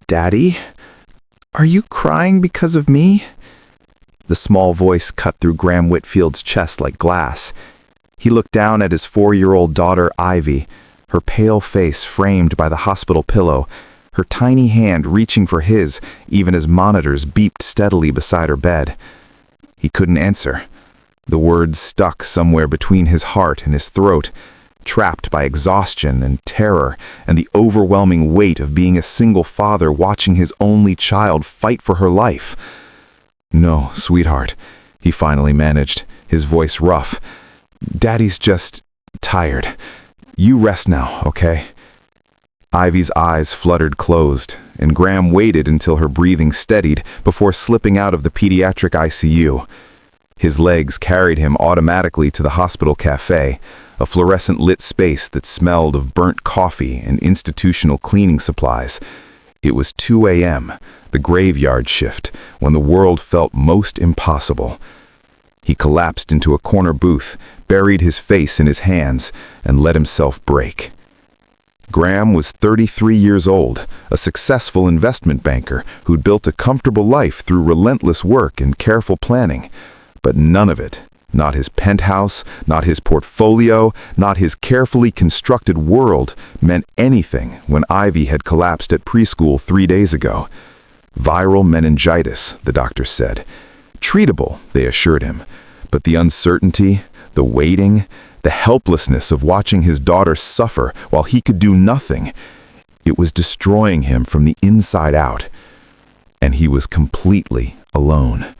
Daddy, are you crying because of me? The small voice cut through Graham Whitfield's chest like glass. He looked down at his 4-year-old daughter, Ivy, her pale face framed by the hospital pillow, her tiny hand reaching for his even as monitors beeped steadily beside her bed. He couldn't answer. The words stuck somewhere between his heart and his throat, trapped by exhaustion and terror and the overwhelming weight of being a single father watching his only child fight for her life. "No, sweetheart," he finally managed, his voice rough. "Daddy's just tired. You rest now, okay?" Ivy's eyes fluttered closed, and Graham waited until her breathing steadied before slipping out of the pediatric ICU. His legs carried him automatically to the hospital cafe, a fluorescent-lit space that smelled of burnt coffee and institutional cleaning supplies. It was 2 a.m., the graveyard shift, when the world felt most impossible. He collapsed into a corner booth, buried his face in his hands, and let himself break. Graham was 33 years old, a successful investment banker who'd built a comfortable life through relentless work and careful planning. But none of it, not his penthouse, not his portfolio, not his carefully constructed world, meant anything when Ivy had collapsed at preschool 3 days ago. Viral meningitis, the doctor said. Treatable, they assured him. But the uncertainty, the waiting, the helplessness of watching his daughter suffer while he could do nothing, it was destroying him from the inside out. And he was completely alone.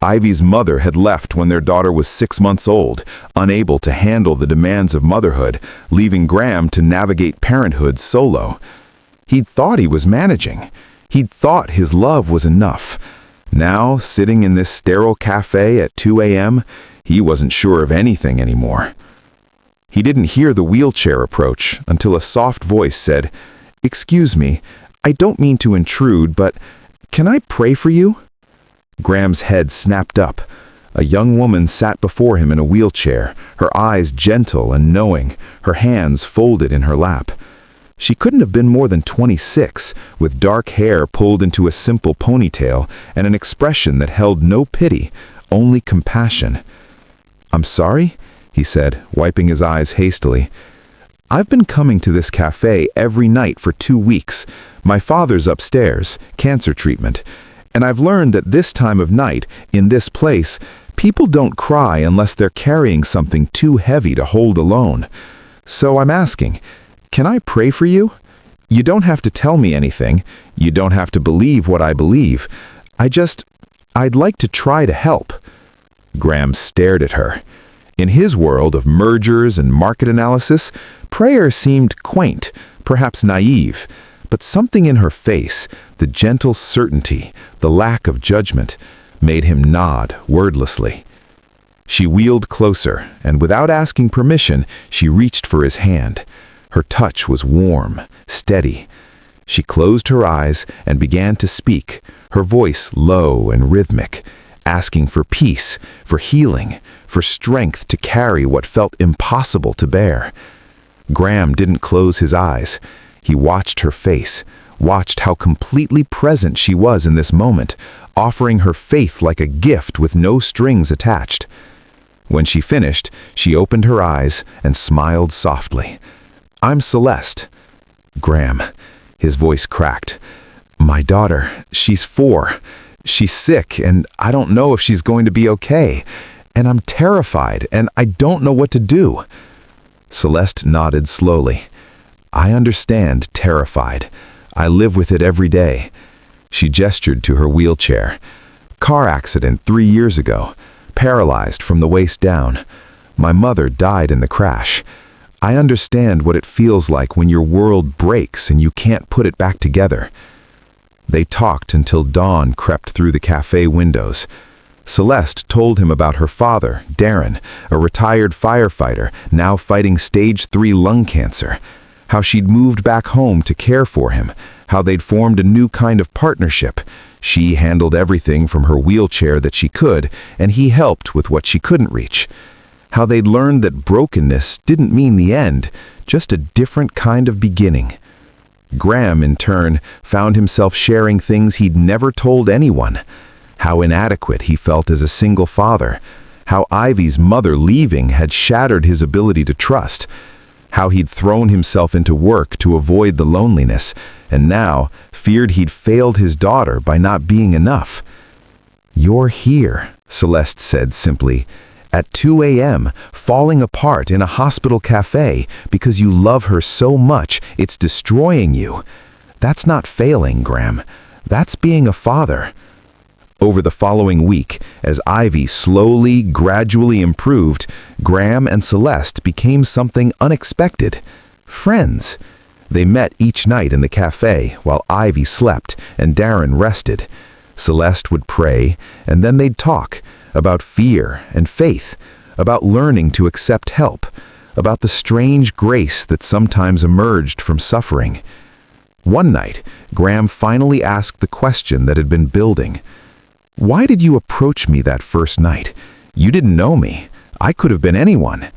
Ivy's mother had left when their daughter was 6 months old, unable to handle the demands of motherhood, leaving Graham to navigate parenthood solo. He'd thought he was managing. He'd thought his love was enough. Now, sitting in this sterile cafe at 2 a.m., he wasn't sure of anything anymore. He didn't hear the wheelchair approach until a soft voice said, "Excuse me, I don't mean to intrude, but can I pray for you?" Graham's head snapped up. A young woman sat before him in a wheelchair, her eyes gentle and knowing, her hands folded in her lap. She couldn't have been more than 26, with dark hair pulled into a simple ponytail and an expression that held no pity, only compassion. "I'm sorry," he said, wiping his eyes hastily. "I've been coming to this cafe every night for 2 weeks. My father's upstairs, cancer treatment. And I've learned that this time of night, in this place, people don't cry unless they're carrying something too heavy to hold alone. So I'm asking, can I pray for you? You don't have to tell me anything. You don't have to believe what I believe. I'd like to try to help." Graham stared at her. In his world of mergers and market analysis, prayer seemed quaint, perhaps naive. But something in her face, the gentle certainty, the lack of judgment, made him nod wordlessly. She wheeled closer, and without asking permission, she reached for his hand. Her touch was warm, steady. She closed her eyes and began to speak, her voice low and rhythmic, asking for peace, for healing, for strength to carry what felt impossible to bear. Graham didn't close his eyes. He watched her face, watched how completely present she was in this moment, offering her faith like a gift with no strings attached. When she finished, she opened her eyes and smiled softly. "I'm Celeste." "Graham," his voice cracked. "My daughter, she's 4. She's sick, and I don't know if she's going to be okay. And I'm terrified, and I don't know what to do." Celeste nodded slowly. "I understand, terrified. I live with it every day." She gestured to her wheelchair. "Car accident 3 years ago. Paralyzed from the waist down. My mother died in the crash. I understand what it feels like when your world breaks and you can't put it back together." They talked until dawn crept through the cafe windows. Celeste told him about her father, Darren, a retired firefighter now fighting stage 3 lung cancer. How she'd moved back home to care for him, how they'd formed a new kind of partnership. She handled everything from her wheelchair that she could, and he helped with what she couldn't reach. How they'd learned that brokenness didn't mean the end, just a different kind of beginning. Graham, in turn, found himself sharing things he'd never told anyone. How inadequate he felt as a single father. How Ivy's mother leaving had shattered his ability to trust. How he'd thrown himself into work to avoid the loneliness, and now feared he'd failed his daughter by not being enough. "You're here," Celeste said simply, "at 2 a.m., falling apart in a hospital cafe because you love her so much it's destroying you. That's not failing, Graham. That's being a father." Over the following week, as Ivy slowly, gradually improved, Graham and Celeste became something unexpected. Friends. They met each night in the cafe while Ivy slept and Darren rested. Celeste would pray, and then they'd talk about fear and faith, about learning to accept help, about the strange grace that sometimes emerged from suffering. One night, Graham finally asked the question that had been building. "Why did you approach me that first night? You didn't know me. I could have been anyone."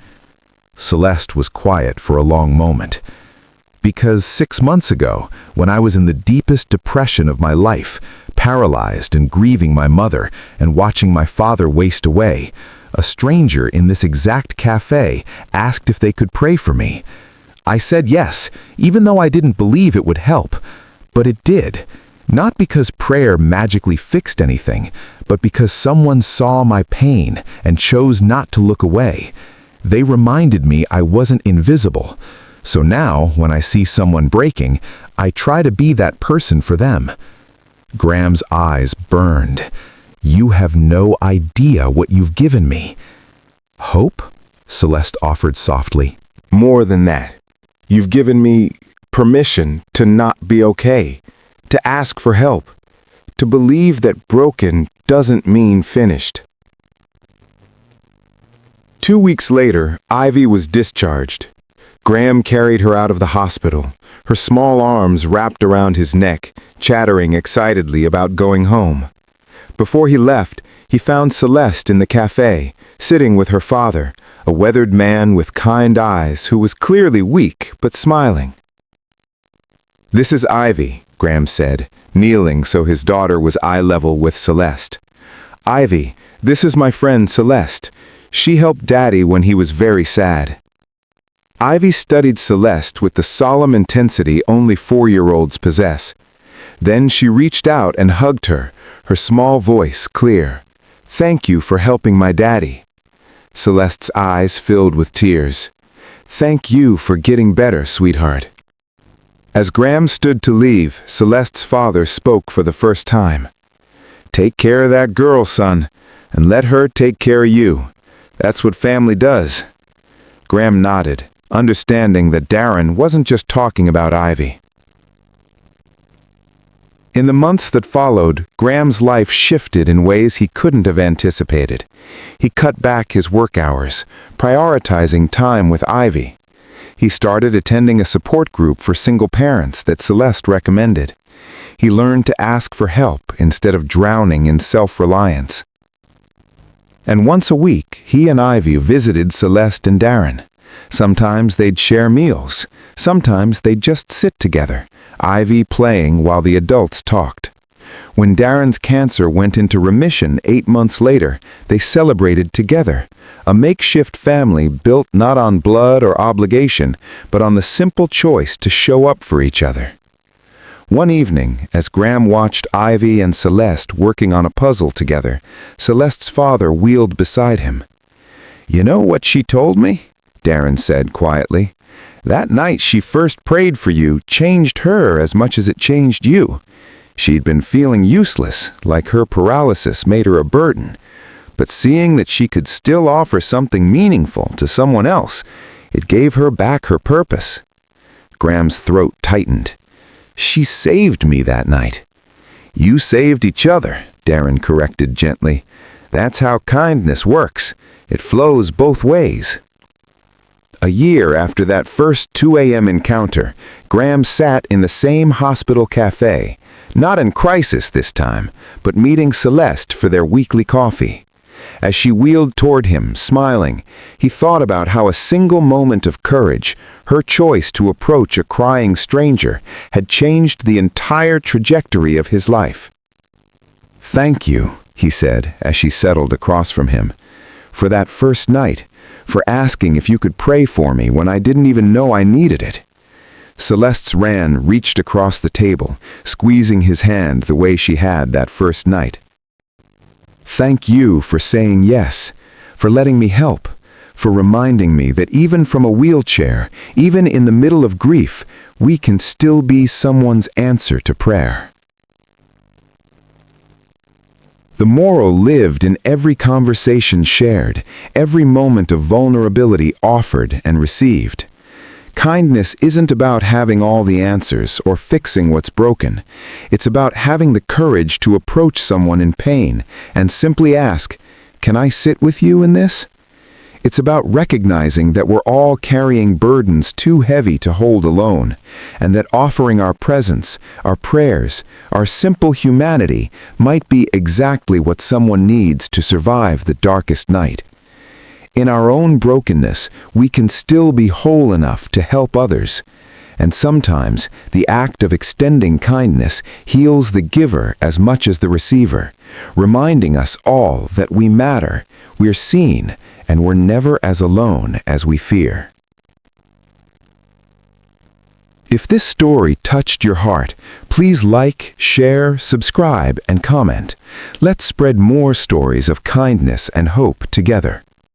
Celeste was quiet for a long moment. "Because 6 months ago, when I was in the deepest depression of my life, paralyzed and grieving my mother and watching my father waste away, a stranger in this exact cafe asked if they could pray for me. I said yes, even though I didn't believe it would help. But it did. Not because prayer magically fixed anything, but because someone saw my pain and chose not to look away. They reminded me I wasn't invisible. So now, when I see someone breaking, I try to be that person for them." Graham's eyes burned. "You have no idea what you've given me." "Hope?" Celeste offered softly. "More than that. You've given me permission to not be okay, to ask for help, to believe that broken doesn't mean finished." 2 weeks later, Ivy was discharged. Graham carried her out of the hospital, her small arms wrapped around his neck, chattering excitedly about going home. Before he left, he found Celeste in the cafe, sitting with her father, a weathered man with kind eyes who was clearly weak but smiling. "This is Ivy," Graham said, kneeling so his daughter was eye level with Celeste. "Ivy, this is my friend Celeste. She helped Daddy when he was very sad." Ivy studied Celeste with the solemn intensity only 4-year-olds possess. Then she reached out and hugged her, her small voice clear. "Thank you for helping my daddy." Celeste's eyes filled with tears. "Thank you for getting better, sweetheart." As Graham stood to leave, Celeste's father spoke for the first time. "Take care of that girl, son, and let her take care of you. That's what family does." Graham nodded, understanding that Darren wasn't just talking about Ivy. In the months that followed, Graham's life shifted in ways he couldn't have anticipated. He cut back his work hours, prioritizing time with Ivy. He started attending a support group for single parents that Celeste recommended. He learned to ask for help instead of drowning in self-reliance. And once a week, he and Ivy visited Celeste and Darren. Sometimes they'd share meals. Sometimes they'd just sit together, Ivy playing while the adults talked. When Darren's cancer went into remission 8 months later, they celebrated together, a makeshift family built not on blood or obligation, but on the simple choice to show up for each other. One evening, as Graham watched Ivy and Celeste working on a puzzle together, Celeste's father wheeled beside him. "You know what she told me?" Darren said quietly. "That night she first prayed for you changed her as much as it changed you. She'd been feeling useless, like her paralysis made her a burden. But seeing that she could still offer something meaningful to someone else, it gave her back her purpose." Graham's throat tightened. "She saved me that night." "You saved each other," Darren corrected gently. "That's how kindness works. It flows both ways." A year after that first 2 a.m. encounter, Graham sat in the same hospital cafe, not in crisis this time, but meeting Celeste for their weekly coffee. As she wheeled toward him, smiling, he thought about how a single moment of courage, her choice to approach a crying stranger, had changed the entire trajectory of his life. "Thank you," he said as she settled across from him, "for that first night, for asking if you could pray for me when I didn't even know I needed it." Celeste's Ran reached across the table, squeezing his hand the way she had that first night. "Thank you for saying yes, for letting me help, for reminding me that even from a wheelchair, even in the middle of grief, we can still be someone's answer to prayer." The moral lived in every conversation shared, every moment of vulnerability offered and received. Kindness isn't about having all the answers or fixing what's broken. It's about having the courage to approach someone in pain and simply ask, "Can I sit with you in this?" It's about recognizing that we're all carrying burdens too heavy to hold alone, and that offering our presence, our prayers, our simple humanity might be exactly what someone needs to survive the darkest night. In our own brokenness, we can still be whole enough to help others. And sometimes, the act of extending kindness heals the giver as much as the receiver, reminding us all that we matter, we're seen, and we're never as alone as we fear. If this story touched your heart, please like, share, subscribe, and comment. Let's spread more stories of kindness and hope together.